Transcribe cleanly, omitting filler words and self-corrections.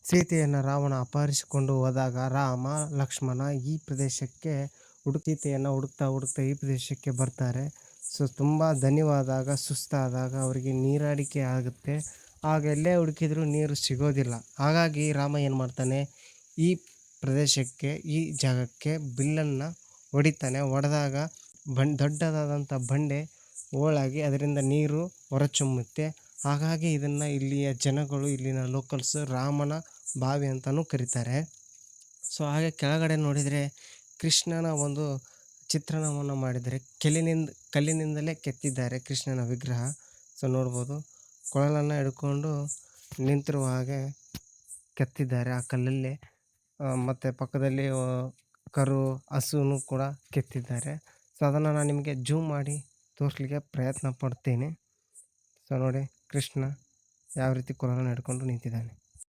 ಸೀತೆಯನ್ನು ರಾವಣ ಅಪಹರಿಸಿಕೊಂಡು ಹೋದಾಗ ರಾಮ, ಲಕ್ಷ್ಮಣ ಈ ಪ್ರದೇಶಕ್ಕೆ ಸೀತೆಯನ್ನು ಹುಡುಕ್ತಾ ಹುಡುಕ್ತಾ ಈ ಪ್ರದೇಶಕ್ಕೆ ಬರ್ತಾರೆ. ಸೊ ತುಂಬ ದಣಿವಾದಾಗ, ಸುಸ್ತಾದಾಗ ಅವರಿಗೆ ನೀರಡಿಕೆ ಆಗುತ್ತೆ. ಆಗ ಎಲ್ಲೇ ಹುಡುಕಿದರೂ ನೀರು ಸಿಗೋದಿಲ್ಲ. ಹಾಗಾಗಿ ರಾಮ ಏನು ಮಾಡ್ತಾನೆ, ಈ ಪ್ರದೇಶಕ್ಕೆ, ಈ ಜಾಗಕ್ಕೆ ಬಿಲ್ಲನ್ನು ಹೊಡಿತಾನೆ. ಹೊಡೆದಾಗ ದೊಡ್ಡದಾದಂಥ ಬಂಡೆ ಹೋಳಾಗಿ ಅದರಿಂದ ನೀರು ಹೊರಚುಮ್ಮುತ್ತೆ. ಹಾಗಾಗಿ ಇದನ್ನು ಇಲ್ಲಿಯ ಜನಗಳು, ಇಲ್ಲಿನ ಲೋಕಲ್ಸ್ ರಾಮನ ಬಾವಿ ಅಂತಲೂ ಕರೀತಾರೆ. ಸೊ ಹಾಗೆ ಕೆಳಗಡೆ ನೋಡಿದರೆ ಕೃಷ್ಣನ ಒಂದು ಚಿತ್ರಣವನ್ನು ಮಾಡಿದ್ದಾರೆ. ಕಲ್ಲಿನಿಂದಲೇ ಕೆತ್ತಿದ್ದಾರೆ ಕೃಷ್ಣನ ವಿಗ್ರಹ. ಸೊ ನೋಡ್ಬೋದು, ಕೊಳಲನ್ನು ಹಿಡ್ಕೊಂಡು ನಿಂತಿರುವ ಹಾಗೆ ಕೆತ್ತಿದ್ದಾರೆ ಆ ಕಲ್ಲಲ್ಲಿ. ಮತ್ತು ಪಕ್ಕದಲ್ಲಿ ಕರು, ಹಸುನು ಕೂಡ ಕೆತ್ತಿದ್ದಾರೆ. ಸೊ ಅದನ್ನು ನಾನು ನಿಮಗೆ ಜೂಮ್ ಮಾಡಿ ತೋರಿಸ್ಲಿಕ್ಕೆ ಪ್ರಯತ್ನ ಪಡ್ತೀನಿ. ಸೊ ನೋಡಿ, ಕೃಷ್ಣ ಯಾವ ರೀತಿ ಕೊಳಲನ್ನು ಹಿಡ್ಕೊಂಡು ನಿಂತಿದ್ದಾನೆ.